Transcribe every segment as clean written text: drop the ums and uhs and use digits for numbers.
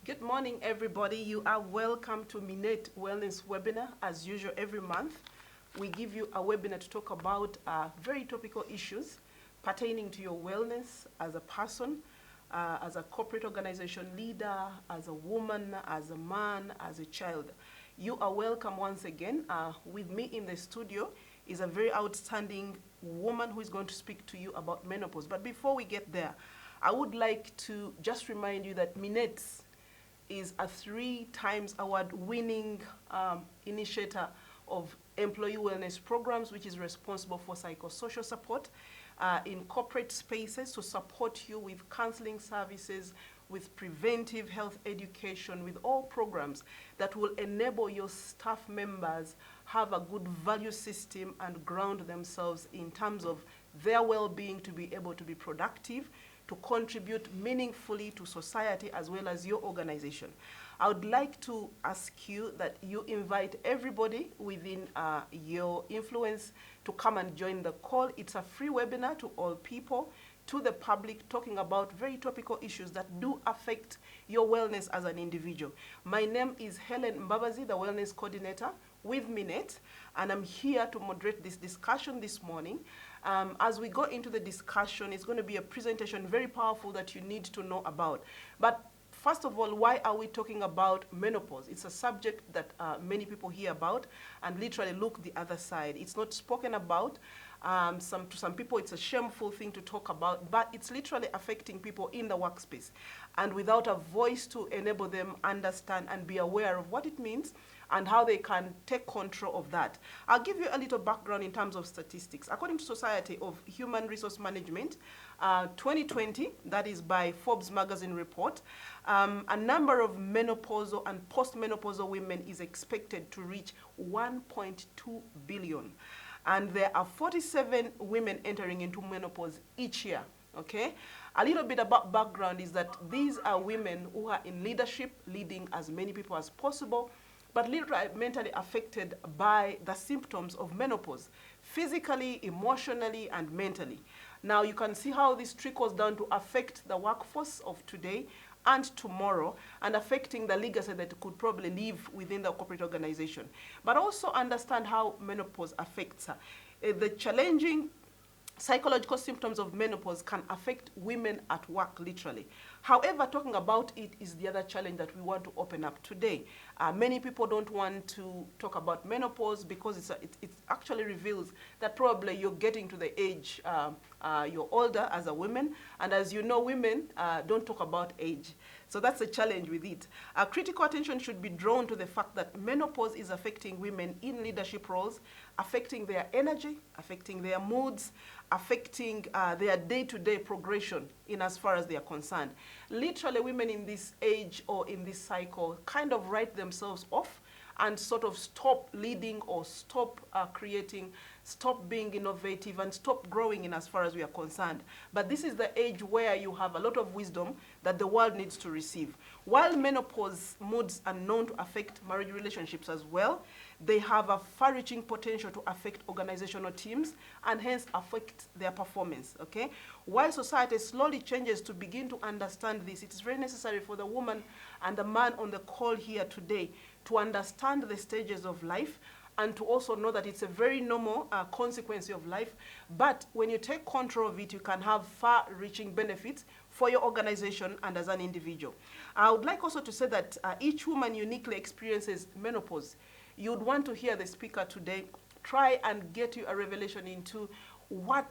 Good morning, everybody. You are welcome to Minet Wellness Webinar. As usual, every month, we give you a webinar to talk about very topical issues pertaining to your wellness as a person, as a corporate organization leader, as a woman, as a man, as a child. You are welcome once again. With me in the studio is a very outstanding woman who is going to speak to you about menopause. But before we get there, I would like to just remind you that Minet is a 3 times award-winning initiator of employee wellness programs, which is responsible for psychosocial support in corporate spaces to support you with counseling services, with preventive health education, with all programs that will enable your staff members have a good value system and ground themselves in terms of their well-being to be able to be productive, to contribute meaningfully to society as well as your organization. I would like to ask you that you invite everybody within your influence to come and join the call. It's a free webinar to all people, to the public, talking about very topical issues that do affect your wellness as an individual. My name is Helen Mbabazi, the Wellness Coordinator with Minet, and I'm here to moderate this discussion this morning. As we go into the discussion, it's going to be a presentation very powerful that you need to know about. But first of all, why are we talking about menopause? It's a subject that many people hear about and literally look the other side. It's not spoken about. To some people, it's a shameful thing to talk about, but it's literally affecting people in the workspace. And without a voice to enable them understand and be aware of what it means and how they can take control of that. I'll give you a little background in terms of statistics. According to Society of Human Resource Management, 2020, that is by Forbes magazine report, a number of menopausal and postmenopausal women is expected to reach 1.2 billion. And there are 47 women entering into menopause each year, okay? A little bit about background is that these are women who are in leadership, leading as many people as possible, but literally mentally affected by the symptoms of menopause, physically, emotionally, and mentally. Now you can see how this trickles down to affect the workforce of today and tomorrow, and affecting the legacy that could probably live within the corporate organization. But also understand how menopause affects her. The challenging psychological symptoms of menopause can affect women at work, literally. However, talking about it is the other challenge that we want to open up today. Many people don't want to talk about menopause because it actually reveals that probably you're getting to the age, you're older as a woman, and as you know, women don't talk about age. So that's a challenge with it. Critical attention should be drawn to the fact that menopause is affecting women in leadership roles, affecting their energy, affecting their moods, affecting their day-to-day progression in as far as they are concerned. Literally, women in this age or in this cycle kind of write themselves off and sort of stop leading or stop creating, stop being innovative, and stop growing in as far as we are concerned. But this is the age where you have a lot of wisdom that the world needs to receive. While menopause moods are known to affect marriage relationships as well, they have a far-reaching potential to affect organizational teams and hence affect their performance, okay? While society slowly changes to begin to understand this, it is very necessary for the woman and the man on the call here today to understand the stages of life and to also know that it's a very normal consequence of life. But when you take control of it, you can have far-reaching benefits for your organization and as an individual. I would like also to say that each woman uniquely experiences menopause. You'd want to hear the speaker today try and get you a revelation into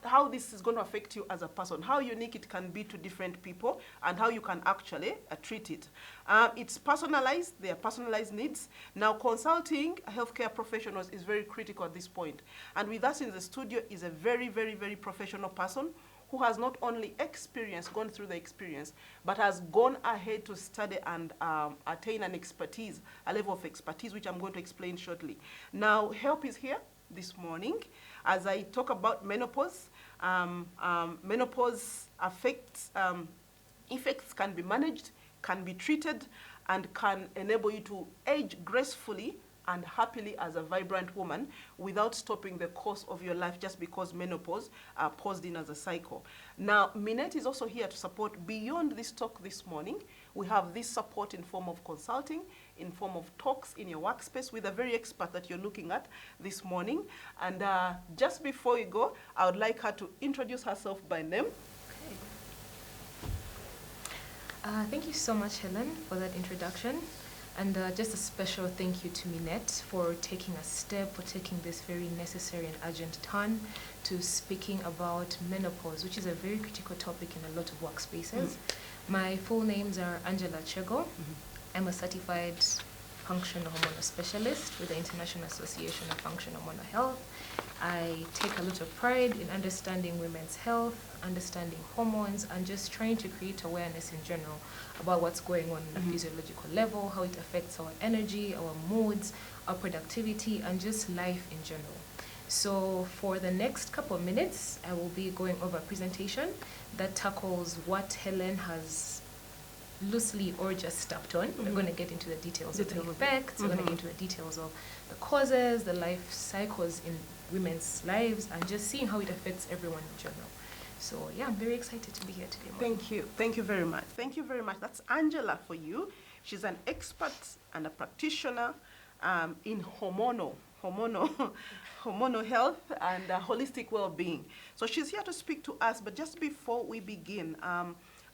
how this is going to affect you as a person, how unique it can be to different people, and how you can actually treat it. It's personalized, there are personalized needs. Now, consulting healthcare professionals is very critical at this point. And with us in the studio is a very, very, very professional person who has not only gone through the experience, but has gone ahead to study and attain an expertise, a level of expertise, which I'm going to explain shortly. Now, help is here this morning as I talk about menopause. Menopause effects can be managed, can be treated, and can enable you to age gracefully and happily as a vibrant woman without stopping the course of your life just because menopause paused in as a cycle. Now, Minet is also here to support beyond this talk this morning. We have this support in form of consulting, in form of talks in your workspace with a very expert that you're looking at this morning. And just before you go, I would like her to introduce herself by name. Okay. Thank you so much, Helen, for that introduction. And just a special thank you to Minet for taking a step, for taking this very necessary and urgent turn to speaking about menopause, which is a very critical topic in a lot of workspaces. My full names are Angela Chego. I'm a certified functional hormonal specialist with the International Association of Functional Hormonal Health. I take a lot of pride in understanding women's health, understanding hormones, and just trying to create awareness in general about what's going on a physiological level, how it affects our energy, our moods, our productivity, and just life in general. So for the next couple of minutes, I will be going over a presentation that tackles what Helen has loosely or just tapped on. We're going to get into the details of the effects, we're going to get into the details of the causes, the life cycles in women's lives, and just seeing how it affects everyone in general. So yeah, I'm very excited to be here today. Thank you. Thank you very much. Thank you very much. That's Angela for you. She's an expert and a practitioner in hormonal health and holistic well-being. So she's here to speak to us, but just before we begin,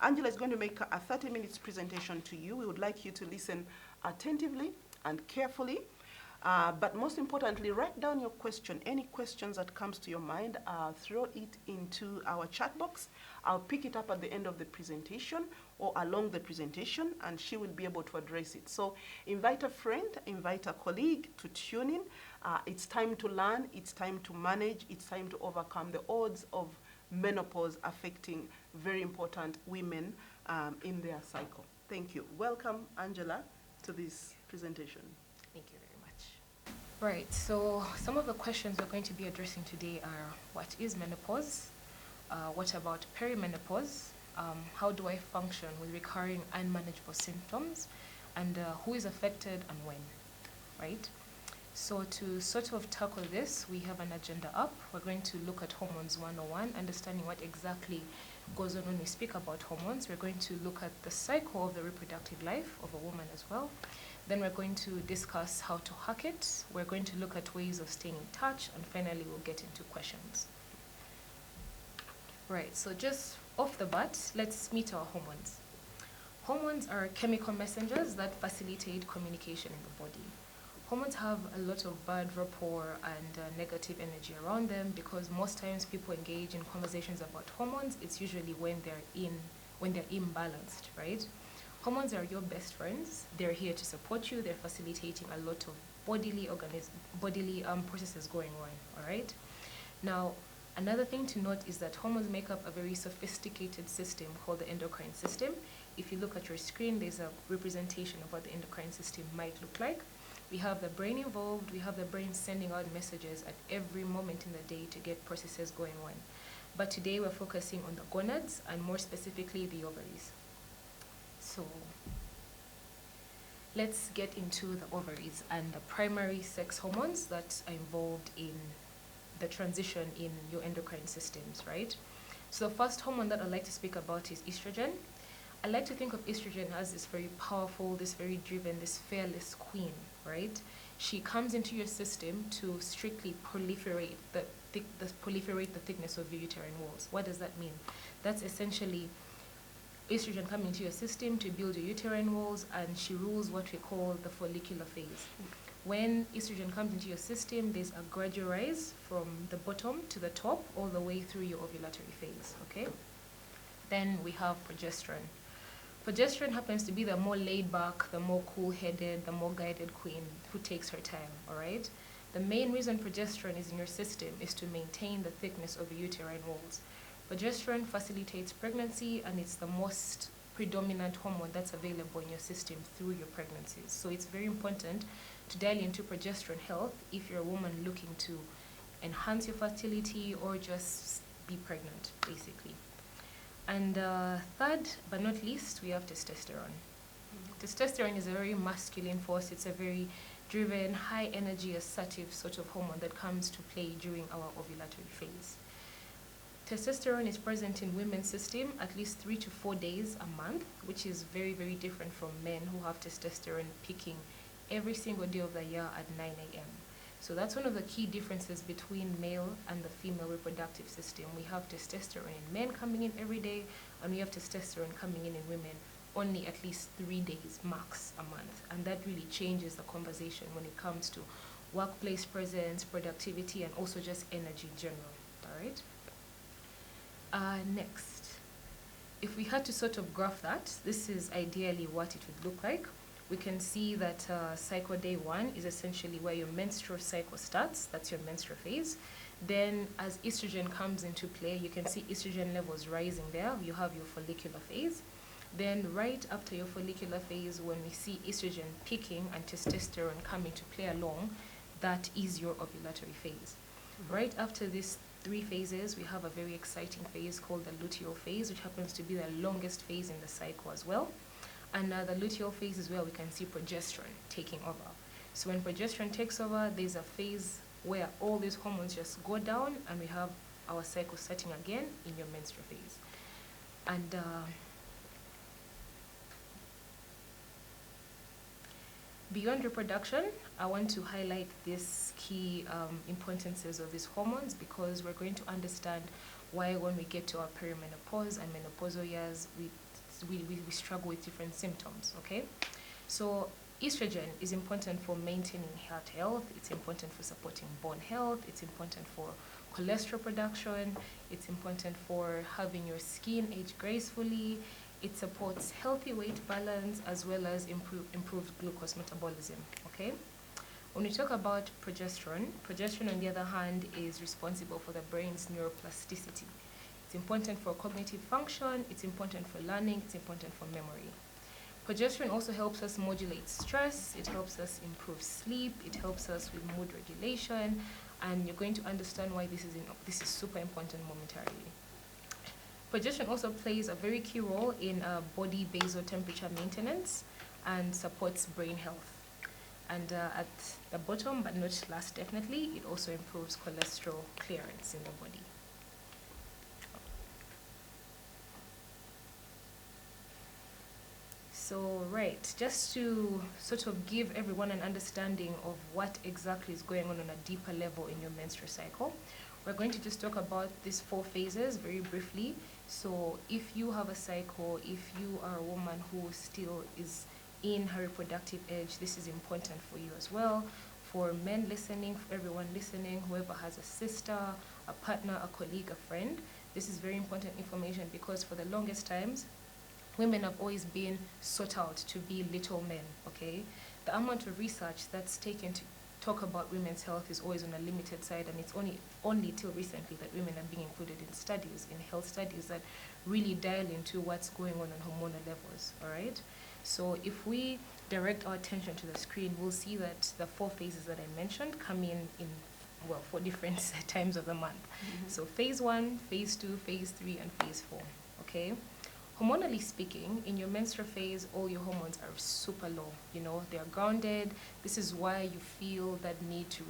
Angela is going to make a 30 minutes presentation to you. We would like you to listen attentively and carefully. But most importantly, write down your question. Any questions that comes to your mind, throw it into our chat box. I'll pick it up at the end of the presentation or along the presentation, and she will be able to address it. So invite a friend, invite a colleague to tune in. It's time to learn, it's time to manage, it's time to overcome the odds of menopause affecting very important women in their cycle. Thank you. Welcome, Angela, to this presentation. Thank you very much. Right, so some of the questions we're going to be addressing today are: what is menopause? What about perimenopause? How do I function with recurring unmanageable symptoms? And who is affected and when, right? So to sort of tackle this, we have an agenda up. We're going to look at hormones 101, understanding what exactly goes on when we speak about hormones. We're going to look at the cycle of the reproductive life of a woman as well. Then we're going to discuss how to hack it. We're going to look at ways of staying in touch, and finally we'll get into questions. Right, so just off the bat, let's meet our hormones. Hormones are chemical messengers that facilitate communication in the body. Hormones have a lot of bad rapport and negative energy around them, because most times people engage in conversations about hormones, it's usually when they're imbalanced, right? Hormones are your best friends. They're here to support you. They're facilitating a lot of bodily processes going on, all right? Now, another thing to note is that hormones make up a very sophisticated system called the endocrine system. If you look at your screen, there's a representation of what the endocrine system might look like. We have the brain involved. We have the brain sending out messages at every moment in the day to get processes going on. But today we're focusing on the gonads, and more specifically the ovaries. So let's get into the ovaries and the primary sex hormones that are involved in the transition in your endocrine systems, right? So the first hormone that I'd like to speak about is estrogen. I like to think of estrogen as this very powerful, this very driven, this fearless queen, right? She comes into your system to strictly proliferate the thickness of your uterine walls. What does that mean? That's essentially estrogen coming into your system to build your uterine walls, and she rules what we call the follicular phase. When estrogen comes into your system, there's a gradual rise from the bottom to the top all the way through your ovulatory phase, okay? Then we have progesterone. Progesterone happens to be the more laid back, the more cool-headed, the more guided queen who takes her time, all right? The main reason progesterone is in your system is to maintain the thickness of your uterine walls. Progesterone facilitates pregnancy, and it's the most predominant hormone that's available in your system through your pregnancies. So it's very important to dial into progesterone health if you're a woman looking to enhance your fertility or just be pregnant, basically. And third, but not least, we have testosterone. Testosterone is a very masculine force. It's a very driven, high energy, assertive sort of hormone that comes to play during our ovulatory phase. Testosterone is present in women's system at least 3 to 4 days a month, which is very, very different from men who have testosterone peaking every single day of the year at 9 a.m. So that's one of the key differences between male and the female reproductive system. We have testosterone in men coming in every day, and we have testosterone coming in women only at least 3 days max a month. And that really changes the conversation when it comes to workplace presence, productivity, and also just energy in general. All right? Next, if we had to sort of graph that, this is ideally what it would look like. We can see that cycle day 1 is essentially where your menstrual cycle starts. That's your menstrual phase. Then as estrogen comes into play, you can see estrogen levels rising there. You have your follicular phase. Then right after your follicular phase, when we see estrogen peaking and testosterone coming to play along, that is your ovulatory phase. Right after these 3 phases, we have a very exciting phase called the luteal phase, which happens to be the longest phase in the cycle as well. And the luteal phase is where we can see progesterone taking over. So when progesterone takes over, there's a phase where all these hormones just go down, and we have our cycle starting again in your menstrual phase. And beyond reproduction, I want to highlight these key importances of these hormones, because we're going to understand why when we get to our perimenopause and menopausal years, we struggle with different symptoms, okay? So estrogen is important for maintaining heart health. It's important for supporting bone health. It's important for cholesterol production. It's important for having your skin age gracefully. It supports healthy weight balance as well as improved glucose metabolism, okay? When we talk about progesterone, progesterone on the other hand is responsible for the brain's neuroplasticity. It's important for cognitive function, it's important for learning, it's important for memory. Progesterone also helps us modulate stress, it helps us improve sleep, it helps us with mood regulation, and you're going to understand why this is super important momentarily. Progesterone also plays a very key role in body basal temperature maintenance and supports brain health. And at the bottom, but not last definitely, it also improves cholesterol clearance in the body. So, right, just to sort of give everyone an understanding of what exactly is going on a deeper level in your menstrual cycle, we're going to just talk about these 4 phases very briefly. So if you have a cycle, if you are a woman who still is in her reproductive age, this is important for you as well. For men listening, for everyone listening, whoever has a sister, a partner, a colleague, a friend, this is very important information, because for the longest times, women have always been sought out to be little men, okay? The amount of research that's taken to talk about women's health is always on a limited side, and it's only till recently that women are being included in studies, in health studies that really dial into what's going on hormonal levels, all right? So if we direct our attention to the screen, we'll see that the 4 phases that I mentioned come in 4 different times of the month. So phase 1, phase 2, phase 3, and phase 4, okay? Hormonally speaking, in your menstrual phase, all your hormones are super low. You know, they are grounded. This is why you feel that need to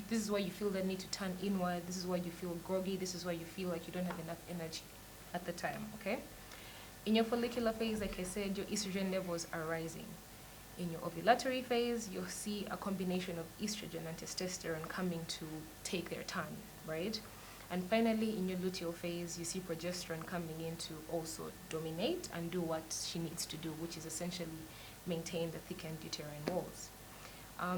this is why you feel that need to turn inward. This is why you feel groggy. This is why you feel like you don't have enough energy at the time, okay? In your follicular phase, like I said, your estrogen levels are rising. In your ovulatory phase, you'll see a combination of estrogen and testosterone coming to take their turn, right? And finally, in your luteal phase, you see progesterone coming in to also dominate and do what she needs to do, which is essentially maintain the thickened uterine walls.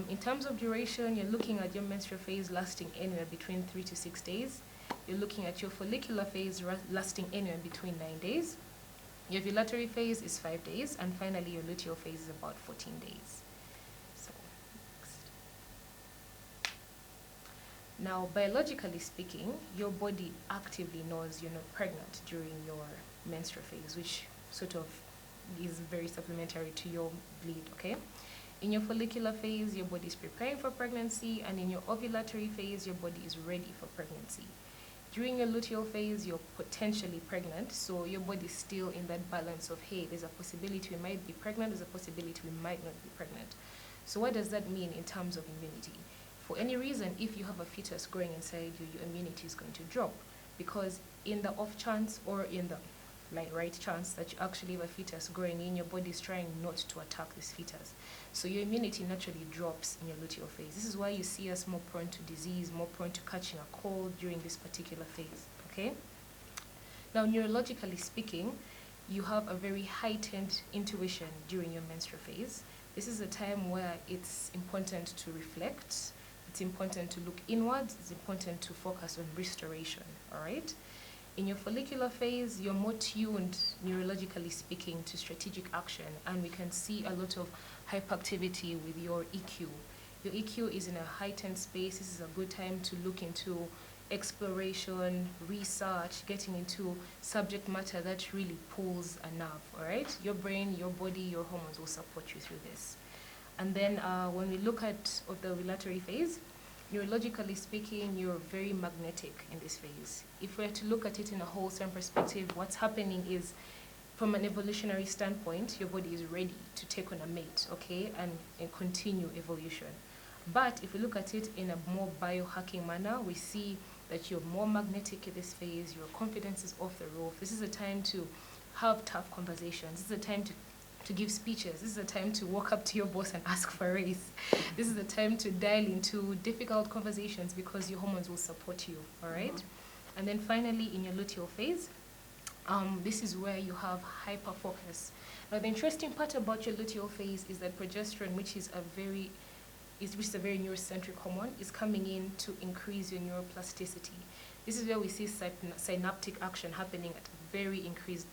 In terms of duration, you're looking at your menstrual phase lasting anywhere between 3 to 6 days. You're looking at your follicular phase lasting anywhere between 9 days. Your ovulatory phase is 5 days, and finally, your luteal phase is about 14 days. Now, biologically speaking, your body actively knows you're not pregnant during your menstrual phase, which sort of is very supplementary to your bleed, okay? In your follicular phase, your body is preparing for pregnancy, and in your ovulatory phase, your body is ready for pregnancy. During your luteal phase, you're potentially pregnant, so your body is still in that balance of, hey, there's a possibility we might be pregnant, there's a possibility we might not be pregnant. So what does that mean in terms of immunity? For any reason, if you have a fetus growing inside you, your immunity is going to drop, because in the off chance or in the right chance that you actually have a fetus growing in, your body is trying not to attack this fetus. So your immunity naturally drops in your luteal phase. This is why you see us more prone to disease, more prone to catching a cold during this particular phase, okay? Now, neurologically speaking, you have a very heightened intuition during your menstrual phase. This is a time where it's important to reflect, it's important to look inwards, it's important to focus on restoration, all right? In your follicular phase, you're more tuned, neurologically speaking, to strategic action, and we can see a lot of hyperactivity with your EQ. Your EQ is in a heightened space. This is a good time to look into exploration, research, getting into subject matter that really pulls a nerve, all right? Your brain, your body, your hormones will support you through this. And then when we look at the ovulatory phase, neurologically speaking, you're very magnetic in this phase. If we're to look at it in a wholesome perspective, what's happening is, from an evolutionary standpoint, your body is ready to take on a mate, okay, and continue evolution. But if we look at it in a more biohacking manner, we see that you're more magnetic in this phase, your confidence is off the roof. This is a time to have tough conversations. This is a time to give speeches. This is a time to walk up to your boss and ask for a raise. This is a time to dial into difficult conversations because your hormones will support you, all right? Mm-hmm. And then finally, in your luteal phase, this is where you have hyperfocus. Now, the interesting part about your luteal phase is that progesterone, which is a very neurocentric hormone, is coming in to increase your neuroplasticity. This is where we see synaptic action happening at very increased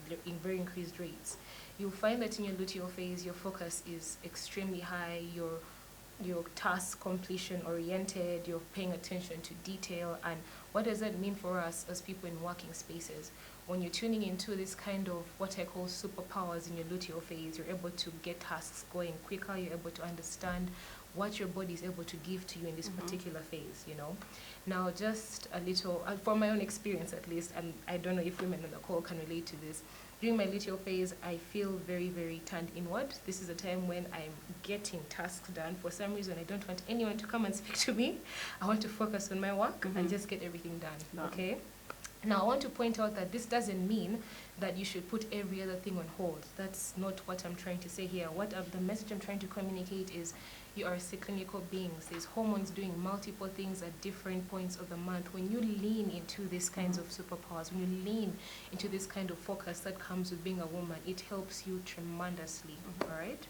rates. You'll find that in your luteal phase, your focus is extremely high, your task completion oriented, you're paying attention to detail. And what does that mean for us as people in working spaces? When you're tuning into this kind of what I call superpowers in your luteal phase, you're able to get tasks going quicker, you're able to understand what your body is able to give to you in this particular phase, you know. Now, just a little, from my own experience at least, and I don't know if women on the call can relate to this, during my luteal phase, I feel very, very turned inward. This is a time when I'm getting tasks done. For some reason, I don't want anyone to come and speak to me. I want to focus on my work and just get everything done, okay? Now, I want to point out that this doesn't mean that you should put every other thing on hold. That's not what I'm trying to say here. The message I'm trying to communicate is you are cyclical beings. There's hormones doing multiple things at different points of the month. When you lean into these kinds of superpowers, when you lean into this kind of focus that comes with being a woman, it helps you tremendously, all right?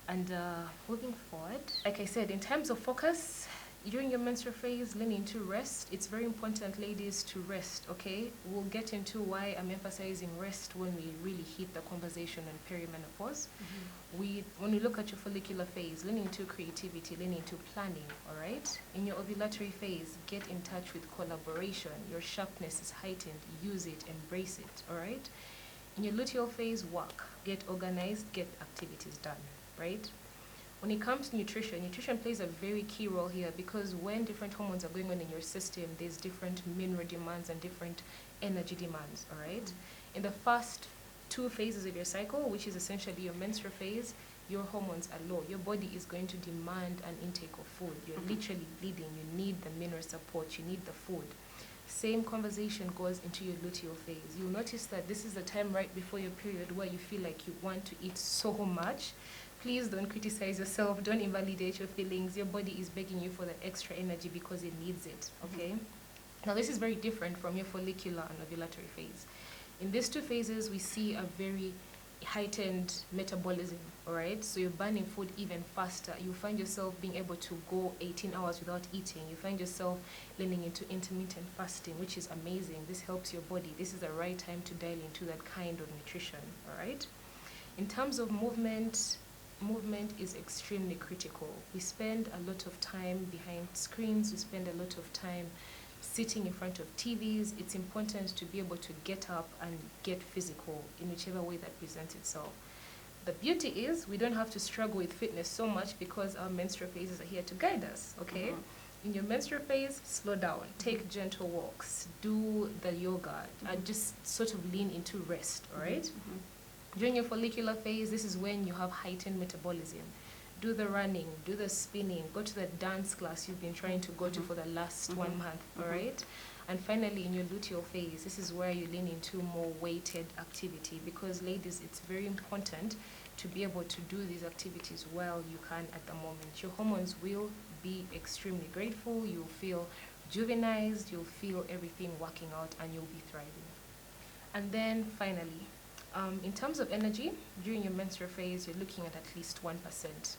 And moving forward, like I said, in terms of focus, during your menstrual phase, lean into rest. It's very important, ladies, to rest, okay? We'll get into why I'm emphasizing rest when we really hit the conversation on perimenopause. When we look at your follicular phase, lean into creativity, lean into planning, all right? In your ovulatory phase, get in touch with collaboration. Your sharpness is heightened. Use it, embrace it, all right? In your luteal phase, work. Get organized, get activities done, right? When it comes to nutrition, nutrition plays a very key role here because when different hormones are going on in your system, there's different mineral demands and different energy demands, all right? In the first 2 phases of your cycle, which is essentially your menstrual phase, your hormones are low. Your body is going to demand an intake of food. You're literally bleeding. You need the mineral support. You need the food. Same conversation goes into your luteal phase. You'll notice that this is the time right before your period where you feel like you want to eat so much. Please don't criticize yourself. Don't invalidate your feelings. Your body is begging you for that extra energy because it needs it, okay? Now, this is very different from your follicular and ovulatory phase. In these 2 phases, we see a very heightened metabolism, all right? So you're burning food even faster. You find yourself being able to go 18 hours without eating. You find yourself leaning into intermittent fasting, which is amazing. This helps your body. This is the right time to dial into that kind of nutrition, all right? In terms of movement is extremely critical. We spend a lot of time behind screens. We spend a lot of time sitting in front of TVs. It's important to be able to get up and get physical in whichever way that presents itself. The beauty is we don't have to struggle with fitness so much because our menstrual phases are here to guide us, okay? In your menstrual phase, slow down, take gentle walks, do the yoga, and just sort of lean into rest, all right? During your follicular phase, this is when you have heightened metabolism. Do the running, do the spinning, go to the dance class you've been trying to go to for the last 1 month, all right? And finally, in your luteal phase, this is where you lean into more weighted activity, because ladies, it's very important to be able to do these activities while you can at the moment. Your hormones will be extremely grateful, you'll feel rejuvenized, you'll feel everything working out, and you'll be thriving. And then finally, in terms of energy, during your menstrual phase, you're looking at least 1%,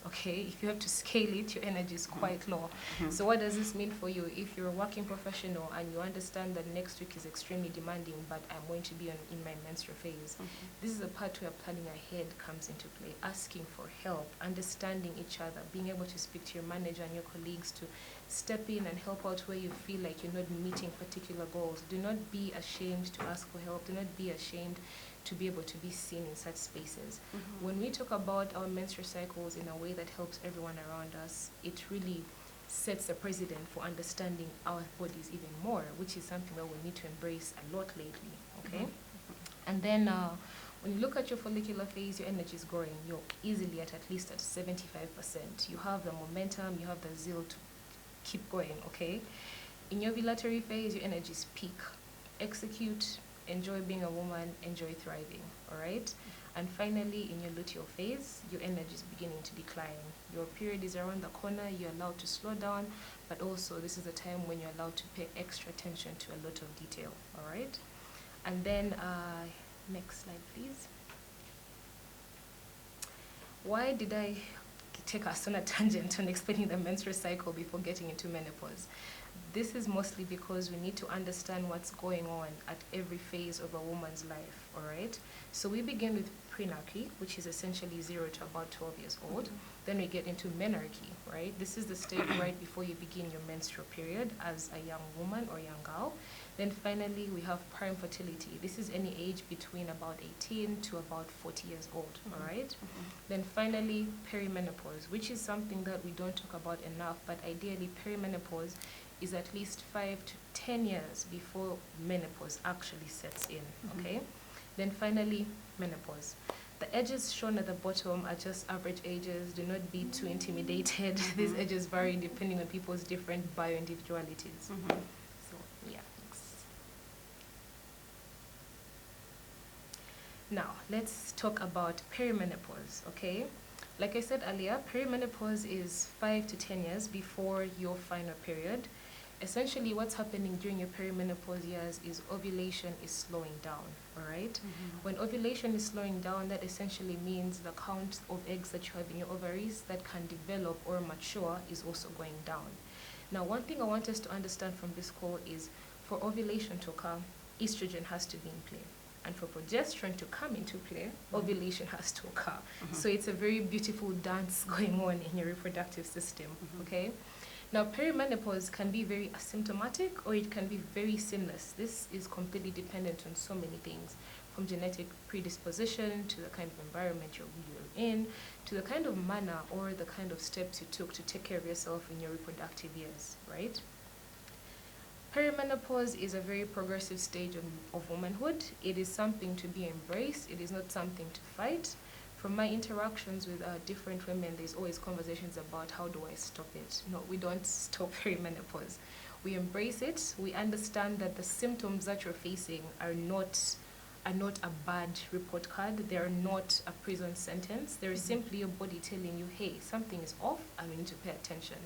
okay? If you have to scale it, your energy is quite low. So what does this mean for you? If you're a working professional and you understand that next week is extremely demanding, but I'm going to be in my menstrual phase, this is the part where planning ahead comes into play, asking for help, understanding each other, being able to speak to your manager and your colleagues to step in and help out where you feel like you're not meeting particular goals. Do not be ashamed to ask for help. Do not be ashamed to be able to be seen in such spaces. When we talk about our menstrual cycles in a way that helps everyone around us, it really sets the precedent for understanding our bodies even more, which is something that we need to embrace a lot lately, okay? And then when you look at your follicular phase, your energy is growing. You're easily at least at 75%. You have the momentum, you have the zeal to keep going, okay? In your ovulatory phase, your energy is peak. Execute, enjoy being a woman, enjoy thriving, all right? And finally, in your luteal phase, your energy is beginning to decline. Your period is around the corner, you're allowed to slow down, but also this is the time when you're allowed to pay extra attention to a lot of detail, all right? And then, next slide, please. Why did I take us on a tangent on explaining the menstrual cycle before getting into menopause? This is mostly because we need to understand what's going on at every phase of a woman's life, all right? So we begin with prenarche, which is essentially 0 to about 12 years old. Then we get into menarche, right? This is the stage right before you begin your menstrual period as a young woman or young girl. Then finally, we have prime fertility. This is any age between about 18 to about 40 years old, all right? Then finally, perimenopause, which is something that we don't talk about enough, but ideally perimenopause is at least 5 to 10 years before menopause actually sets in, okay? Then finally, menopause. The ages shown at the bottom are just average ages. Do not be too intimidated. These ages vary depending on people's different bio-individualities. So, yeah, thanks. Now, let's talk about perimenopause, okay? Like I said earlier, perimenopause is 5 to 10 years before your final period. Essentially, what's happening during your perimenopause years is ovulation is slowing down, all right? When ovulation is slowing down, that essentially means the count of eggs that you have in your ovaries that can develop or mature is also going down. Now, one thing I want us to understand from this call is for ovulation to occur, estrogen has to be in play. And for progesterone to come into play, ovulation has to occur. So it's a very beautiful dance going on in your reproductive system, okay? Now, perimenopause can be very asymptomatic or it can be very seamless. This is completely dependent on so many things, from genetic predisposition to the kind of environment you're in, to the kind of manner or the kind of steps you took to take care of yourself in your reproductive years, right? Perimenopause is a very progressive stage of womanhood. It is something to be embraced. It is not something to fight. From my interactions with different women, there's always conversations about how do I stop it. No, we don't stop perimenopause. We embrace it. We understand that the symptoms that you're facing are not a bad report card. They are not a prison sentence. They're simply your body telling you, hey, something is off and we need to pay attention.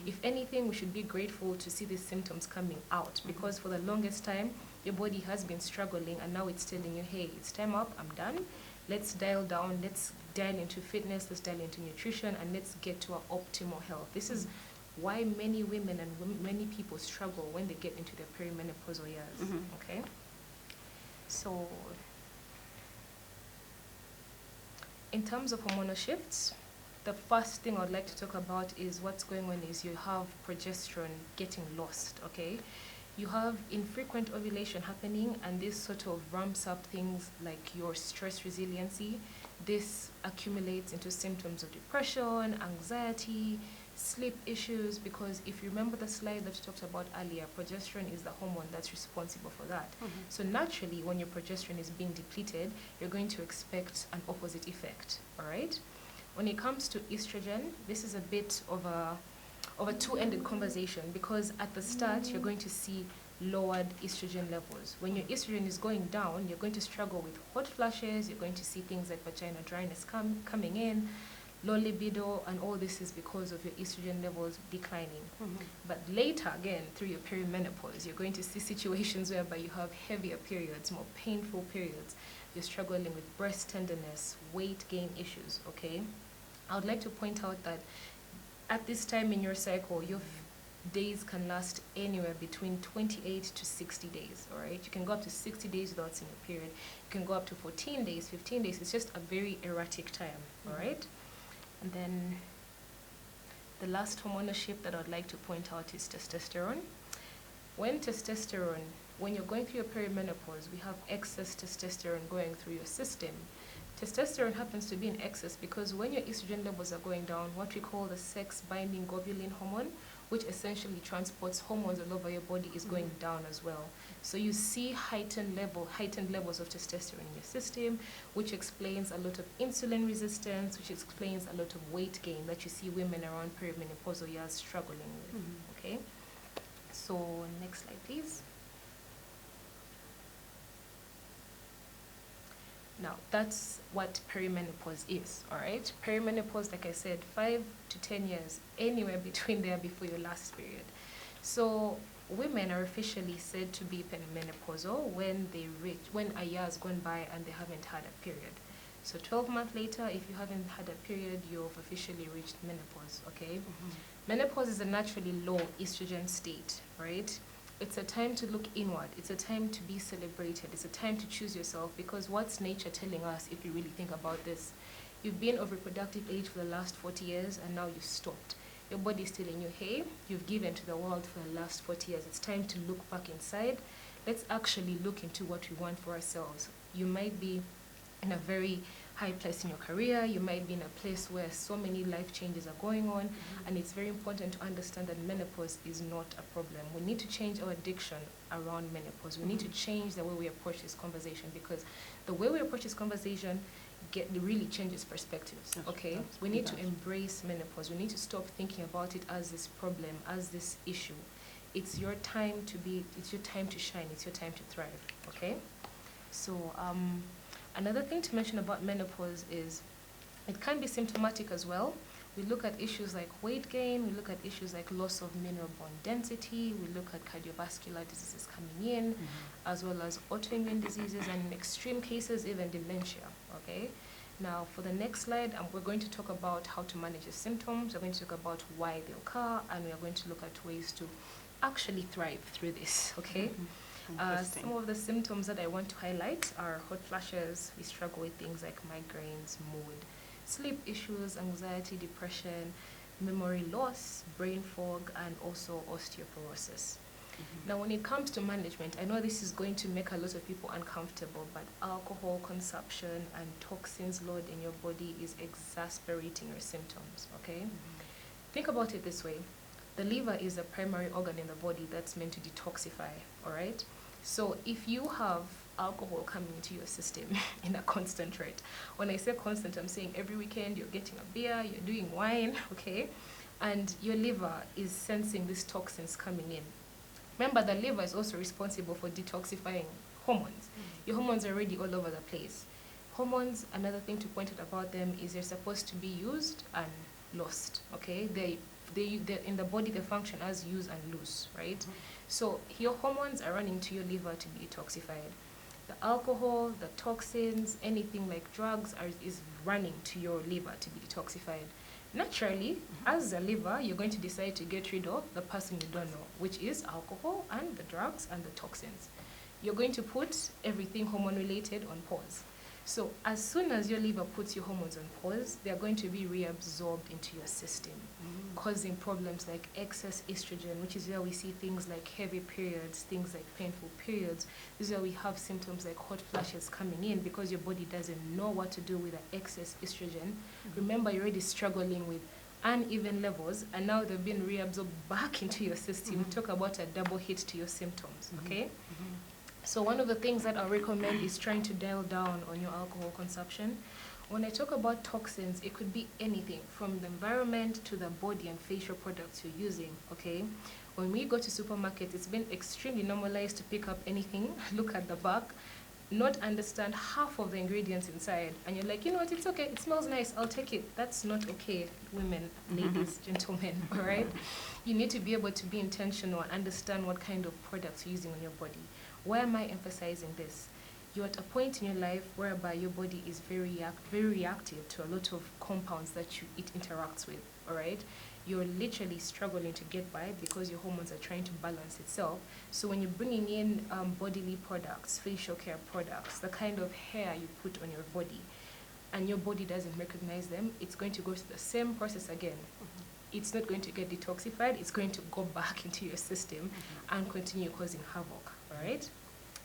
If anything, we should be grateful to see these symptoms coming out because for the longest time, your body has been struggling and now it's telling you, hey, it's time up, I'm done. Let's dial down, let's dial into fitness, let's dial into nutrition, and let's get to our optimal health. This is why many women and many people struggle when they get into their perimenopausal years, okay? So, in terms of hormonal shifts, the first thing I'd like to talk about is what's going on is you have progesterone getting lost, okay? You have infrequent ovulation happening, and this sort of ramps up things like your stress resiliency. This accumulates into symptoms of depression, anxiety, sleep issues, because if you remember the slide that we talked about earlier, progesterone is the hormone that's responsible for that. So naturally, when your progesterone is being depleted, you're going to expect an opposite effect, all right? When it comes to estrogen, this is a bit of a two-ended conversation because at the start, you're going to see lowered estrogen levels. When your estrogen is going down, you're going to struggle with hot flashes, you're going to see things like vagina dryness coming in, low libido, and all this is because of your estrogen levels declining. But later, again, through your perimenopause, you're going to see situations whereby you have heavier periods, more painful periods. You're struggling with breast tenderness, weight gain issues, okay? I would like to point out that at this time in your cycle, your days can last anywhere between 28 to 60 days, all right? You can go up to 60 days without seeing a period. You can go up to 14 days, 15 days. It's just a very erratic time, all right? And then the last hormonal shift that I'd like to point out is testosterone. When you're going through your perimenopause, we have excess testosterone going through your system. Testosterone happens to be in excess because when your estrogen levels are going down, what we call the sex-binding globulin hormone, which essentially transports hormones all over your body, is going down as well. So you see heightened levels of testosterone in your system, which explains a lot of insulin resistance, which explains a lot of weight gain that you see women around perimenopausal years struggling with, okay? So next slide, please. Now, that's what perimenopause is, all right? Perimenopause, like I said, 5 to 10 years, anywhere between there before your last period. So women are officially said to be perimenopausal when a year has gone by and they haven't had a period. So 12 months later, if you haven't had a period, you've officially reached menopause, okay? Menopause is a naturally low estrogen state, right? It's a time to look inward. It's a time to be celebrated. It's a time to choose yourself, because what's nature telling us, if you really think about this? You've been of reproductive age for the last 40 years and now you've stopped. Your body's telling you, hey, you've given to the world for the last 40 years. It's time to look back inside. Let's actually look into what we want for ourselves. You might be in a very high place in your career. You might be in a place where so many life changes are going on, and it's very important to understand that menopause is not a problem. We need to change our addiction around menopause. We need to change the way we approach this conversation, because the way we approach this conversation really changes perspectives, okay? We need to embrace menopause. We need to stop thinking about it as this problem, as this issue. It's your time it's your time to shine, it's your time to thrive, okay? So, another thing to mention about menopause is it can be symptomatic as well. We look at issues like weight gain, we look at issues like loss of mineral bone density, we look at cardiovascular diseases coming in, as well as autoimmune diseases, and in extreme cases, even dementia, okay? Now, for the next slide, we're going to talk about how to manage the symptoms, we're going to talk about why they occur, and we're going to look at ways to actually thrive through this, okay? Some of the symptoms that I want to highlight are hot flashes. We struggle with things like migraines, mood, sleep issues, anxiety, depression, memory loss, brain fog, and also osteoporosis. Now, when it comes to management, I know this is going to make a lot of people uncomfortable, but alcohol consumption and toxins load in your body is exasperating your symptoms, okay? Think about it this way. The liver is a primary organ in the body that's meant to detoxify, all right? So if you have alcohol coming into your system in a constant rate, when I say constant, I'm saying every weekend you're getting a beer, you're doing wine, okay? And your liver is sensing these toxins coming in. Remember, the liver is also responsible for detoxifying hormones. Your hormones are already all over the place. Hormones, another thing to point out about them is they're supposed to be used and lost, okay? They're in the body, they function as use and lose, right? So your hormones are running to your liver to be detoxified. The alcohol, the toxins, anything like drugs is running to your liver to be detoxified. Naturally, as a liver, you're going to decide to get rid of the person you don't know, which is alcohol and the drugs and the toxins. You're going to put everything hormone-related on pause. So as soon as your liver puts your hormones on pause, they're going to be reabsorbed into your system, causing problems like excess estrogen, which is where we see things like heavy periods, things like painful periods. This is where we have symptoms like hot flashes coming in, because your body doesn't know what to do with the excess estrogen. Remember, you're already struggling with uneven levels, and now they've been reabsorbed back into your system. Talk about a double hit to your symptoms, okay? So one of the things that I recommend is trying to dial down on your alcohol consumption. When I talk about toxins, it could be anything from the environment to the body and facial products you're using, okay? When we go to supermarkets, it's been extremely normalized to pick up anything, look at the back, not understand half of the ingredients inside, and you're like, you know what, it's okay, it smells nice, I'll take it. That's not okay, women, ladies, gentlemen, all right? You need to be able to be intentional and understand what kind of products you're using on your body. Why am I emphasizing this? You're at a point in your life whereby your body is very reactive to a lot of compounds that it interacts with, all right? You're literally struggling to get by because your hormones are trying to balance itself. So when you're bringing in bodily products, facial care products, the kind of hair you put on your body, and your body doesn't recognize them, it's going to go through the same process again. It's not going to get detoxified, it's going to go back into your system and continue causing havoc, all right?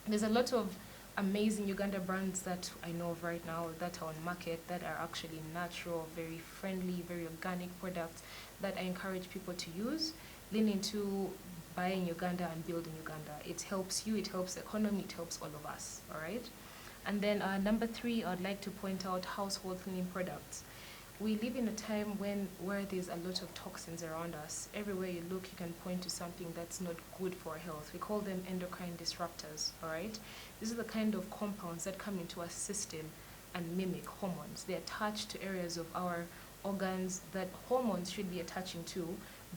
There's a lot of amazing Uganda brands that I know of right now that are on market that are actually natural, very friendly, very organic products that I encourage people to use. Lean into buying Uganda and building Uganda. It helps you, it helps the economy, it helps all of us, all right? And then number 3, I'd like to point out household cleaning products. We live in a time where there's a lot of toxins around us. Everywhere you look, you can point to something that's not good for our health. We call them endocrine disruptors, all right? These are the kind of compounds that come into our system and mimic hormones. They attach to areas of our organs that hormones should be attaching to,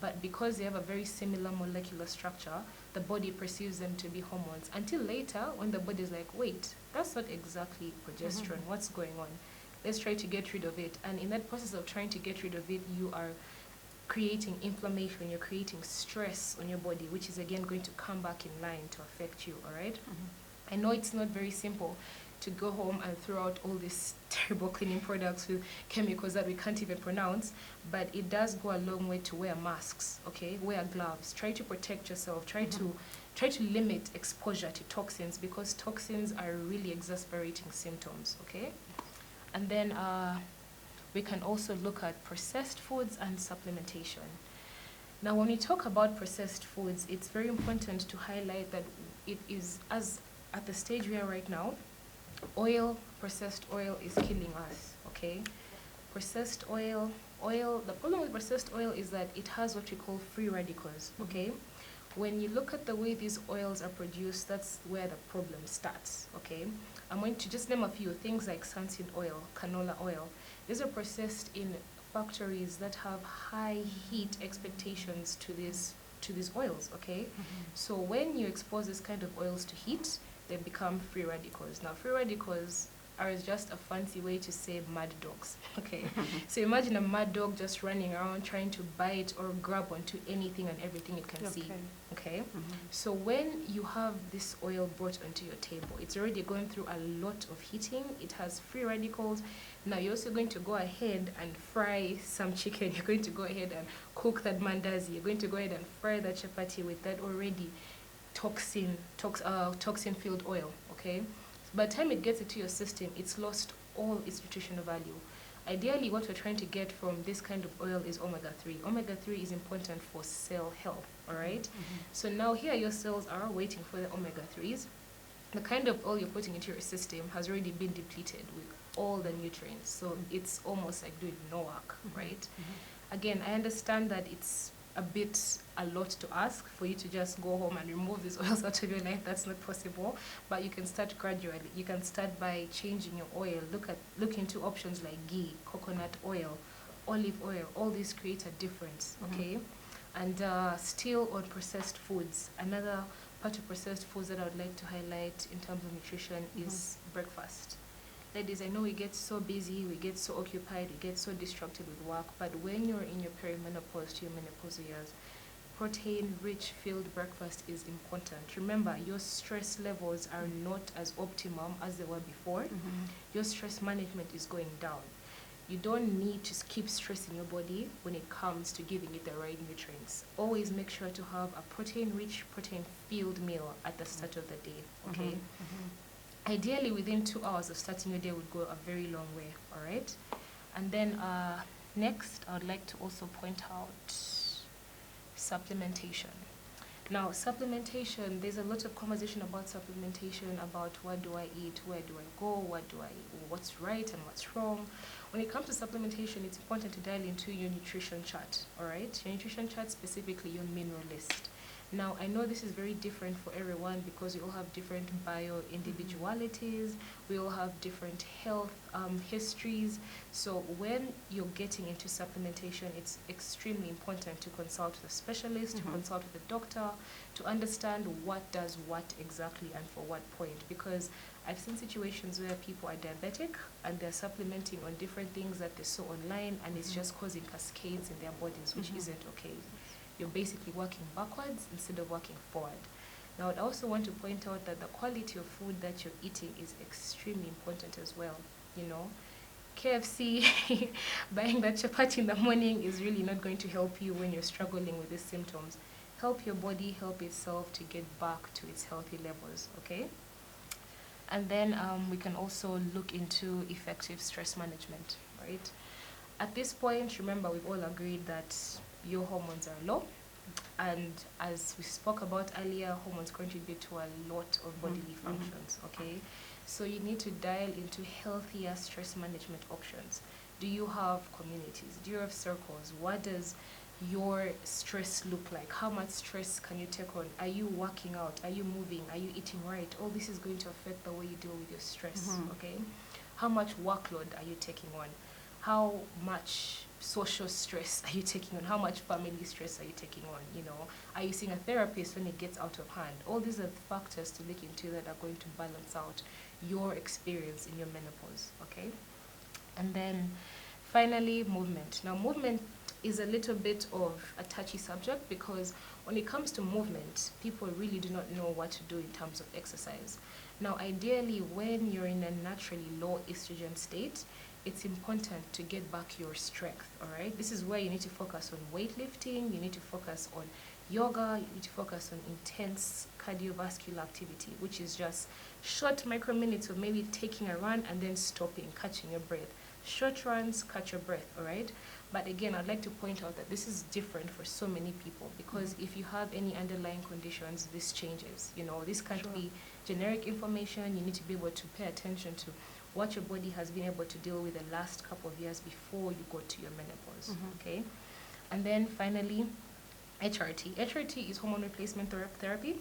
but because they have a very similar molecular structure, the body perceives them to be hormones. Until later, when the body's like, wait, that's not exactly progesterone, what's going on? Let's try to get rid of it. And in that process of trying to get rid of it, you are creating inflammation, you're creating stress on your body, which is again going to come back in line to affect you, all right? I know it's not very simple to go home and throw out all these terrible cleaning products with chemicals that we can't even pronounce, but it does go a long way to wear masks, okay? Wear gloves, try to protect yourself, try to limit exposure to toxins, because toxins are really exasperating symptoms, okay? And then we can also look at processed foods and supplementation. Now, when we talk about processed foods, it's very important to highlight that it is, as at the stage we are right now, processed oil is killing us, okay? Processed oil, the problem with processed oil is that it has what we call free radicals, okay? When you look at the way these oils are produced, that's where the problem starts, okay? I'm going to just name a few things like sunseed oil, canola oil. These are processed in factories that have high heat expectations to these oils, okay? So when you expose this kind of oils to heat, they become free radicals. Now, free radicals are just a fancy way to say mad dogs, okay? So imagine a mad dog just running around trying to bite or grab onto anything and everything it can see, okay? So when you have this oil brought onto your table, it's already going through a lot of heating, it has free radicals. Now you're also going to go ahead and fry some chicken, you're going to go ahead and cook that mandazi, you're going to go ahead and fry that chapati with that already toxin-filled oil, okay? By the time it gets into your system, it's lost all its nutritional value. Ideally, what we're trying to get from this kind of oil is omega-3. Omega-3 is important for cell health, all right? So now here your cells are waiting for the omega-3s. The kind of oil you're putting into your system has already been depleted with all the nutrients. So it's almost like doing no work, right? Again, I understand that it's a lot to ask for you to just go home and remove these oils out of your life. That's not possible, but you can start gradually. You can start by changing your oil. Look into options like ghee, coconut oil, olive oil. All these create a difference, okay? And still on processed foods, another part of processed foods that I would like to highlight in terms of nutrition is breakfast. Ladies, I know we get so busy, we get so occupied, we get so distracted with work, but when you're in your perimenopause to your menopausal years, protein-rich filled breakfast is important. Remember, your stress levels are not as optimum as they were before. Your stress management is going down. You don't need to keep stressing your body when it comes to giving it the right nutrients. Always make sure to have a protein-rich, protein-filled meal at the start of the day, okay? Ideally, within 2 hours of starting your day would go a very long way, all right? And then next, I would like to also point out supplementation. Now, supplementation, there's a lot of conversation about supplementation, about what do I eat, where do I go, what's right and what's wrong. When it comes to supplementation, it's important to dial into your nutrition chart, all right? Your nutrition chart, specifically your mineral list. Now, I know this is very different for everyone because we all have different bio-individualities, we all have different health histories. So when you're getting into supplementation, it's extremely important to consult with a specialist, to consult with a doctor, to understand what does what exactly and for what point. Because I've seen situations where people are diabetic and they're supplementing on different things that they saw online, and it's just causing cascades in their bodies, which isn't okay. You're basically working backwards instead of working forward. Now, I also want to point out that the quality of food that you're eating is extremely important as well. You know, KFC, buying that chapati in the morning is really not going to help you when you're struggling with these symptoms. Help your body help itself to get back to its healthy levels, okay? And then we can also look into effective stress management, right? At this point, remember, we've all agreed that your hormones are low, and as we spoke about earlier, hormones contribute to a lot of bodily functions, okay? So you need to dial into healthier stress management options. Do you have communities? Do you have circles? What does your stress look like? How much stress can you take on? Are you working out? Are you moving? Are you eating right? All this is going to affect the way you deal with your stress, okay? How much workload are you taking on? How much social stress are you taking on? How much family stress are you taking on? You know, are you seeing a therapist when it gets out of hand? All these are factors to look into that are going to balance out your experience in your menopause, okay? And then finally, movement. Now, movement is a little bit of a touchy subject because when it comes to movement, people really do not know what to do in terms of exercise. Now, ideally, when you're in a naturally low estrogen state, it's important to get back your strength, all right? This is where you need to focus on weightlifting, you need to focus on yoga, you need to focus on intense cardiovascular activity, which is just short micro minutes of maybe taking a run and then stopping, catching your breath. Short runs, catch your breath, all right? But again, I'd like to point out that this is different for so many people because if you have any underlying conditions, this changes. You know, this can't be generic information. You need to be able to pay attention to what your body has been able to deal with the last couple of years before you go to your menopause, okay? And then finally, HRT. HRT is hormone replacement therapy.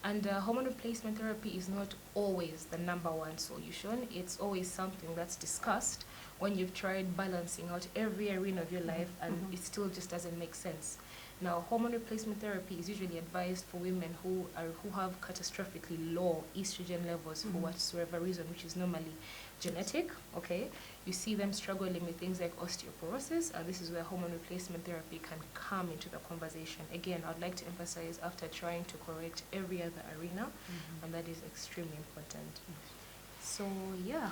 And hormone replacement therapy is not always the number one solution. It's always something that's discussed when you've tried balancing out every arena of your life and it still just doesn't make sense. Now, hormone replacement therapy is usually advised for women who have catastrophically low estrogen levels for whatsoever reason, which is normally genetic, okay? You see them struggling with things like osteoporosis, and this is where hormone replacement therapy can come into the conversation. Again, I'd like to emphasize after trying to correct every other arena, and that is extremely important. So yeah,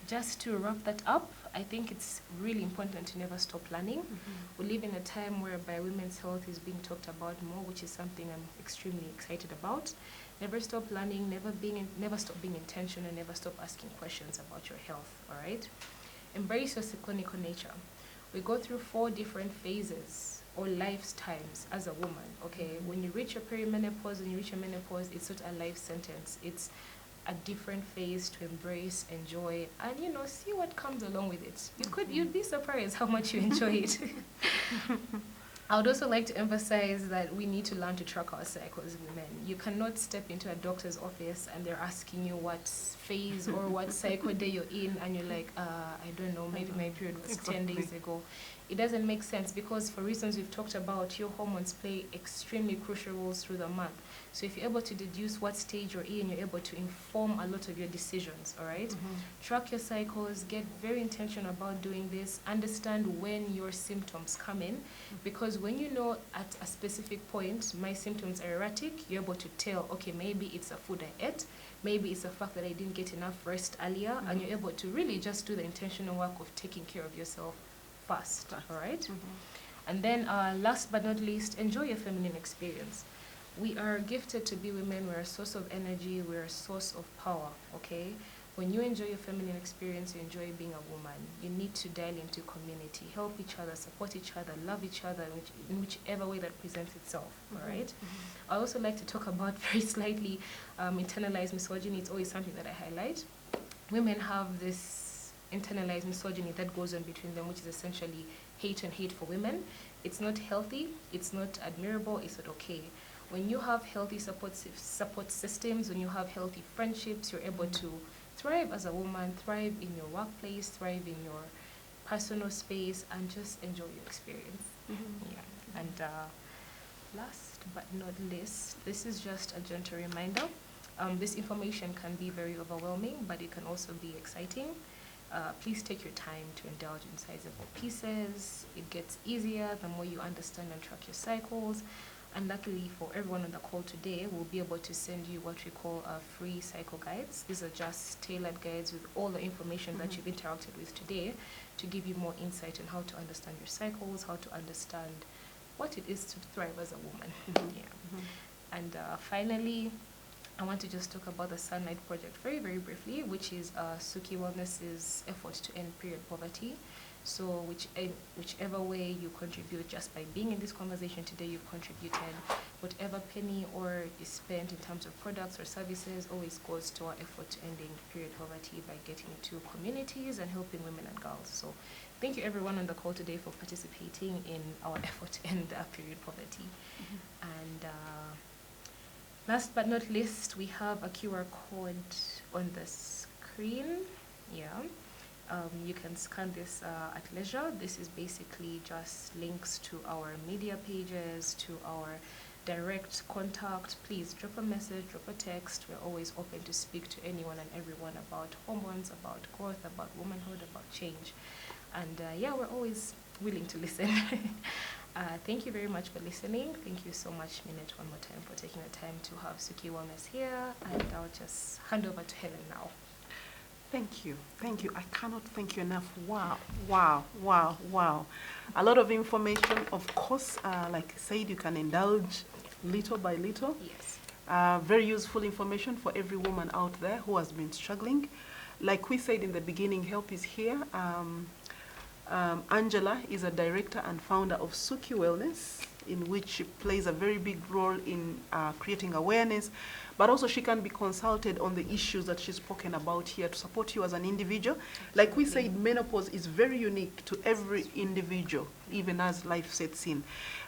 just to wrap that up, I think it's really important to never stop planning. We live in a time whereby women's health is being talked about more, which is something I'm extremely excited about. Never stop planning, never stop being intentional, never stop asking questions about your health, all right? Embrace your clinical nature. We go through 4 different phases or lifetimes as a woman, okay? When you reach your perimenopause, when you reach your menopause, it's not a life sentence. It's a different phase to embrace, enjoy, and you know, see what comes along with it. You'd be surprised how much you enjoy it. I would also like to emphasize that we need to learn to track our cycles, women. You cannot step into a doctor's office and they're asking you what phase or what cycle day you're in, and you're like, I don't know, maybe my period was 10 days ago. It doesn't make sense because for reasons we've talked about, your hormones play extremely crucial roles through the month. So if you're able to deduce what stage you're in, you're able to inform a lot of your decisions, all right? Track your cycles, get very intentional about doing this, understand when your symptoms come in, because when you know at a specific point, my symptoms are erratic, you're able to tell, okay, maybe it's a food I ate, maybe it's the fact that I didn't get enough rest earlier, and you're able to really just do the intentional work of taking care of yourself fast, all right? And then last but not least, enjoy your feminine experience. We are gifted to be women. We're a source of energy. We're a source of power, okay? When you enjoy your feminine experience, you enjoy being a woman, you need to dial into community, help each other, support each other, love each other in whichever way that presents itself, all right? I also like to talk about very slightly internalized misogyny. It's always something that I highlight. Women have this internalized misogyny that goes on between them, which is essentially hate and hate for women. It's not healthy, it's not admirable, it's not okay. When you have healthy support systems, when you have healthy friendships, you're able to thrive as a woman, thrive in your workplace, thrive in your personal space, and just enjoy your experience. Yeah. And last but not least, this is just a gentle reminder. This information can be very overwhelming, but it can also be exciting. Please take your time to indulge in sizable pieces. It gets easier the more you understand and track your cycles. And luckily for everyone on the call today, we'll be able to send you what we call free cycle guides. These are just tailored guides with all the information that you've interacted with today to give you more insight on how to understand your cycles, how to understand what it is to thrive as a woman. And finally, I want to just talk about the Sunlight Project very, very briefly, which is Suki Wellness's effort to end period poverty. So whichever way you contribute, just by being in this conversation today, you've contributed. Whatever penny or is spent in terms of products or services always goes to our effort to ending period poverty by getting to communities and helping women and girls. So thank you everyone on the call today for participating in our effort to end period poverty. And last but not least, we have a QR code on the screen. You can scan this at leisure. This is basically just links to our media pages, to our direct contact. Please drop a message, drop a text. We're always open to speak to anyone and everyone about hormones, about growth, about womanhood, about change. And we're always willing to listen. Thank you very much for listening. Thank you so much, Minet, one more time for taking the time to have Suki Wellness here. And I'll just hand over to Helen now. Thank you. Thank you. I cannot thank you enough. Wow, wow, wow, wow. A lot of information. Of course, like I said, you can indulge little by little. Yes. Very useful information for every woman out there who has been struggling. Like we said in the beginning, help is here. Angela is a director and founder of Suki Wellness, in which she plays a very big role in creating awareness, but also she can be consulted on the issues that she's spoken about here to support you as an individual. Like we said, menopause is very unique to every individual, even as life sets in.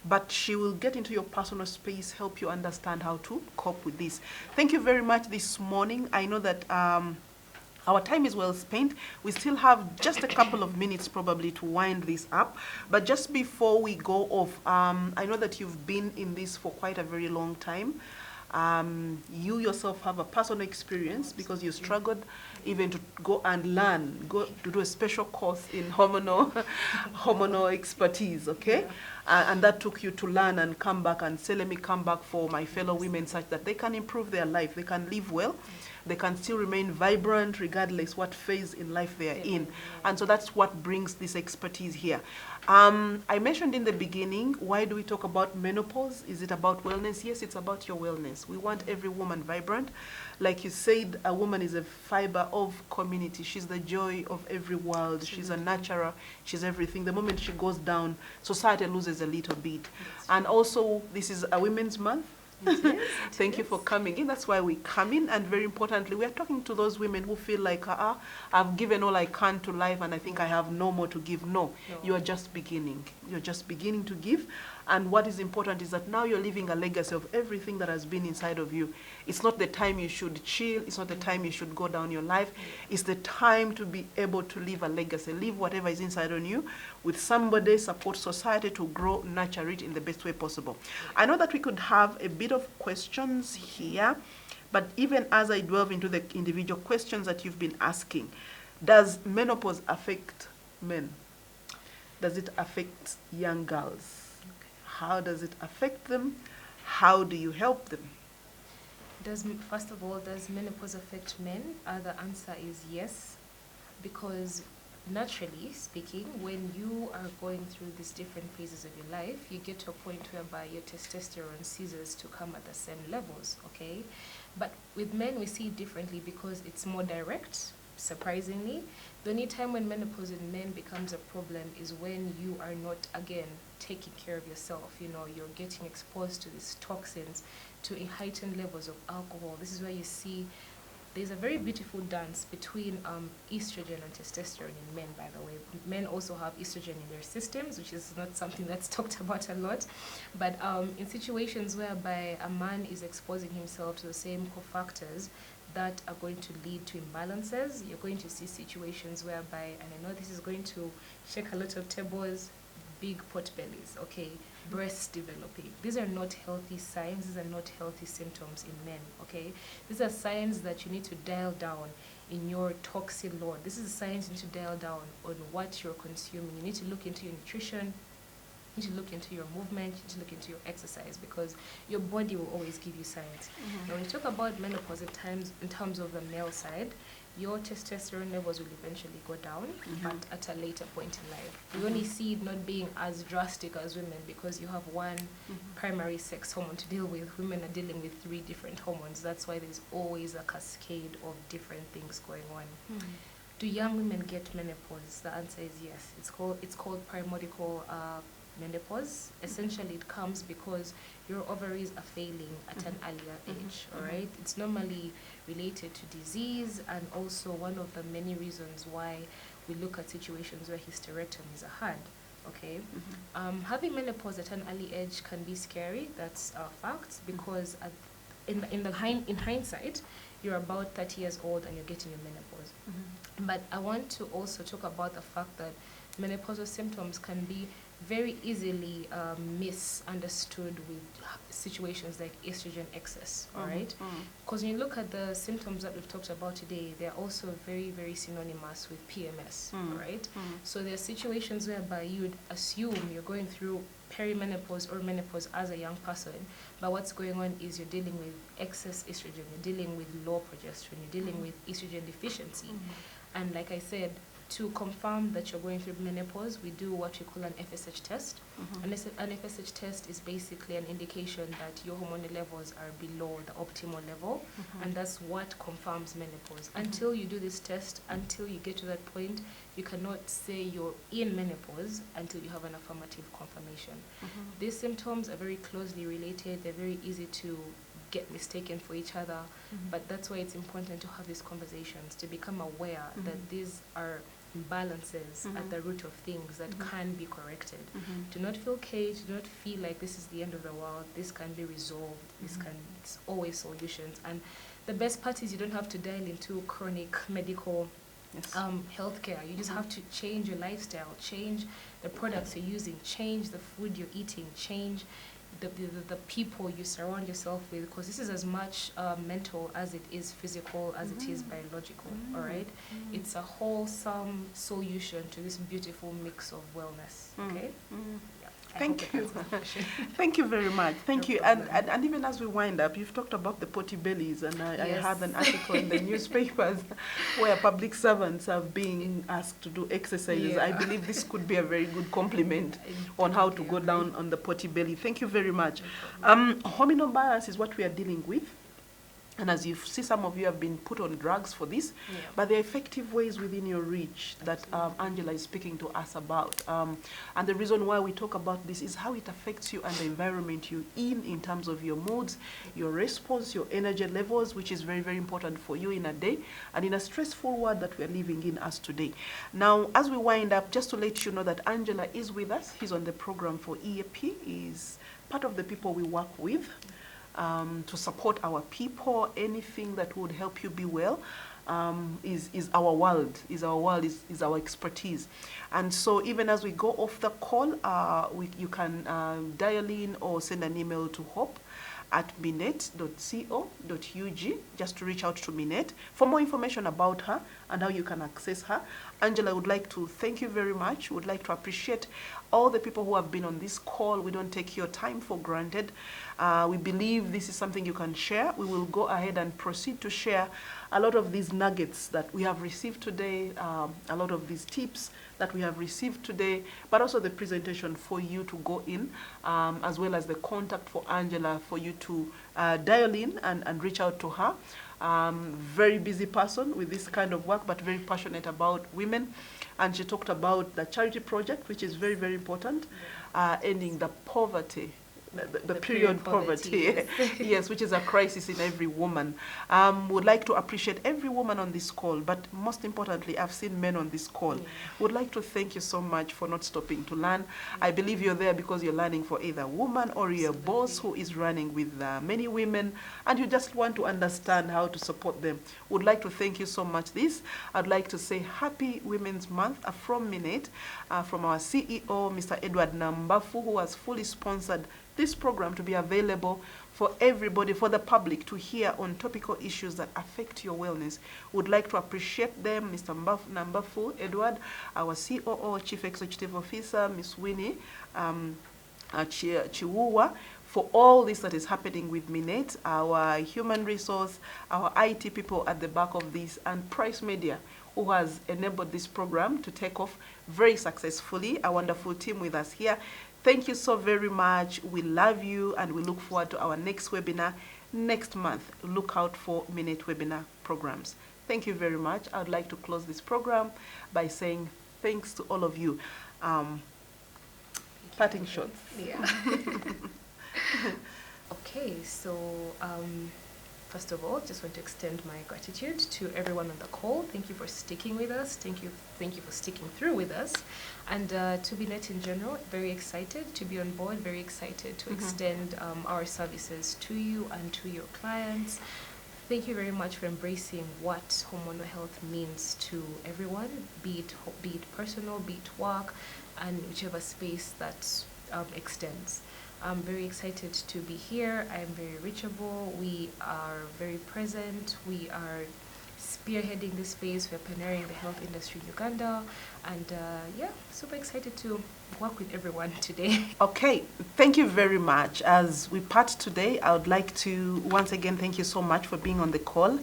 But she will get into your personal space, help you understand how to cope with this. Thank you very much this morning. I know that our time is well spent. We still have just a couple of minutes probably to wind this up. But just before we go off, I know that you've been in this for quite a very long time. You yourself have a personal experience because you struggled even to go and learn, go to do a special course in hormonal expertise, okay? And that took you to learn and come back and say, let me come back for my fellow women such that they can improve their life, they can live well, they can still remain vibrant regardless what phase in life they are in. And so that's what brings this expertise here. I mentioned in the beginning, why do we talk about menopause? Is it about wellness? Yes, it's about your wellness. We want every woman vibrant. Like you said, a woman is a fiber of community. She's the joy of every world. She's a nurturer. She's everything. The moment she goes down, society loses a little bit. And also, this is a Women's Month. Thank you for coming in. That's why we come in. And very importantly, we are talking to those women who feel like, I've given all I can to life and I think I have no more to give. No, you are just beginning. You're just beginning to give. And what is important is that now you're leaving a legacy of everything that has been inside of you. It's not the time you should chill. It's not the time you should go down your life. It's the time to be able to leave a legacy. Leave whatever is inside on you with somebody, support society to grow, nurture it in the best way possible. I know that we could have a bit of questions here, but even as I delve into the individual questions that you've been asking, does menopause affect men? Does it affect young girls? How does it affect them? How do you help them? First of all, does menopause affect men? The answer is yes, because naturally speaking, when you are going through these different phases of your life, you get to a point whereby your testosterone ceases to come at the same levels, okay? But with men, we see it differently because it's more direct. surprisingly. The only time when menopause in men becomes a problem is when you are not, again, taking care of yourself. You know, you're getting exposed to these toxins, to a heightened levels of alcohol. This is where you see there's a very beautiful dance between estrogen and testosterone in men, by the way. Men also have estrogen in their systems, which is not something that's talked about a lot. But in situations whereby a man is exposing himself to the same cofactors that are going to lead to imbalances, you're going to see situations whereby, and I know this is going to shake a lot of tables, big pot bellies, okay, breasts developing. These are not healthy signs. These are not healthy symptoms in men, okay? These are signs that you need to dial down in your toxin load. This is signs you need to dial down on what you're consuming. You need to look into your nutrition. You need to look into your movement. You need to look into your exercise, because your body will always give you signs. Now, when you talk about menopause at times, in terms of the male side, your testosterone levels will eventually go down, but at a later point in life. We only see it not being as drastic as women because you have one primary sex hormone to deal with. Women are dealing with 3 different hormones. That's why there's always a cascade of different things going on. Do young women get menopause? The answer is yes. It's called primordial menopause. Essentially, it comes because your ovaries are failing at an earlier age, all right? It's normally related to disease, and also one of the many reasons why we look at situations where hysterectomies are had, okay? Having menopause at an early age can be scary, that's a fact, because in hindsight, you're about 30 years old and you're getting your menopause. But I want to also talk about the fact that menopausal symptoms can be very easily misunderstood with situations like estrogen excess, all right? Because when you look at the symptoms that we've talked about today, they're also very, very synonymous with PMS, all right? So there are situations whereby you would assume you're going through perimenopause or menopause as a young person, but what's going on is you're dealing with excess estrogen, you're dealing with low progesterone, you're dealing with estrogen deficiency. And like I said, to confirm that you're going through menopause, we do what we call an FSH test. An FSH test is basically an indication that your hormonal levels are below the optimal level, and that's what confirms menopause. Until you do this test, until you get to that point, you cannot say you're in menopause until you have an affirmative confirmation. These symptoms are very closely related. They're very easy to get mistaken for each other, but that's why it's important to have these conversations, to become aware that these are imbalances at the root of things that can be corrected. Do not feel caged, do not feel like this is the end of the world. This can be resolved. It's always solutions. And the best part is you don't have to dial into chronic medical healthcare. You just have to change your lifestyle, change the products you're using, change the food you're eating, change the people you surround yourself with, because this is as much mental as it is physical, as it is biological, all right? It's a wholesome solution to this beautiful mix of wellness, okay? Thank you. Thank you very much. Thank you. And even as we wind up, you've talked about the potty bellies, and I had an article in the newspapers where public servants are being asked to do exercises. I believe this could be a very good compliment on how to go down on the potty belly. Thank you very much. Hormonal bias is what we are dealing with. And as you see, some of you have been put on drugs for this, but there are effective ways within your reach that Angela is speaking to us about. And the reason why we talk about this is how it affects you and the environment you're in terms of your moods, your response, your energy levels, which is very, very important for you in a day and in a stressful world that we're living in as today. Now, as we wind up, just to let you know that Angela is with us. He's on the program for EAP. He's part of the people we work with. To support our people, anything that would help you be well is our world, is our expertise. And so even as we go off the call, you can dial in or send an email to hope@minet.co.ug just to reach out to Minet for more information about her and how you can access her. Angela, would like to thank you very much. We would like to appreciate all the people who have been on this call. We don't take your time for granted. We believe this is something you can share. We will go ahead and proceed to share a lot of these nuggets that we have received today, a lot of these tips that we have received today, but also the presentation for you to go in, as well as the contact for Angela for you to dial in and reach out to her. Very busy person with this kind of work, but very passionate about women. And she talked about the charity project, which is very, very important, ending the poverty. The period poverty, yes. yes, which is a crisis in every woman. Would like to appreciate every woman on this call, but most importantly, I've seen men on this call. Would like to thank you so much for not stopping to learn. I believe you're there because you're learning for either a woman or you're a boss who is running with many women, and you just want to understand how to support them. Would like to thank you so much. I'd like to say Happy Women's Month from Minet, from our CEO, Mr. Edward Nambafu, who has fully sponsored this program to be available for everybody, for the public to hear on topical issues that affect your wellness. Would like to appreciate them, Mr. Nambafu, Edward, our COO, Chief Executive Officer, Ms. Winnie Chiwuwa, for all this that is happening with Minet, our human resource, our IT people at the back of this, and Price Media, who has enabled this program to take off very successfully. A wonderful team with us here. Thank you so very much. We love you, and we look forward to our next webinar next month. Look out for Minet webinar programs. Thank you very much. I would like to close this program by saying thanks to all of you. Parting shots. Yeah. Okay, so first of all, just want to extend my gratitude to everyone on the call. Thank you for sticking with us. Thank you for sticking through with us. And to Minet in general, very excited to be on board, very excited to extend our services to you and to your clients. Thank you very much for embracing what hormonal health means to everyone, be it personal, be it work, and whichever space that extends. I'm very excited to be here. I'm very reachable. We are very present. We are spearheading this space. We're pioneering the health industry in Uganda. And yeah, super excited to work with everyone today. Okay, thank you very much. As we part today, I would like to once again thank you so much for being on the call.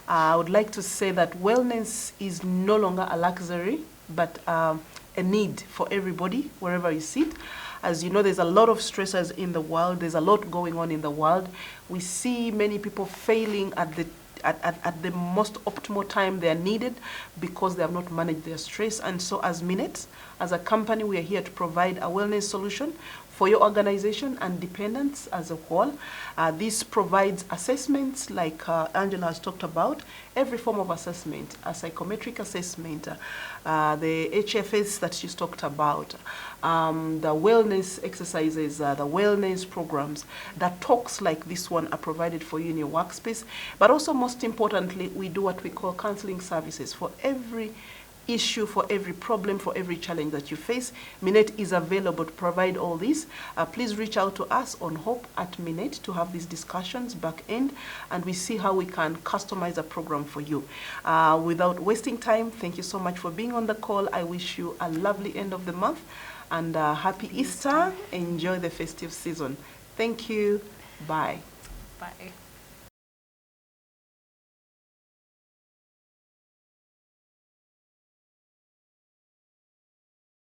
I would like to say that wellness is no longer a luxury, but a need for everybody, wherever you sit. As you know, there's a lot of stressors in the world. There's a lot going on in the world. We see many people failing at the most optimal time they are needed because they have not managed their stress. And so as Minet, as a company, we are here to provide a wellness solution for your organization and dependents as a whole. This provides assessments like Angela has talked about, every form of assessment, a psychometric assessment, the HFS that she's talked about, the wellness exercises, the wellness programs, the talks like this one are provided for you in your workspace. But also, most importantly, we do what we call counseling services for every issue, for every problem, for every challenge that you face. Minet is available to provide all this. Please reach out to us on Hope at Minet to have these discussions back end, and we see how we can customize a program for you. Without wasting time, thank you so much for being on the call. I wish you a lovely end of the month, and happy Easter. Enjoy the festive season. Thank you. Bye. Bye.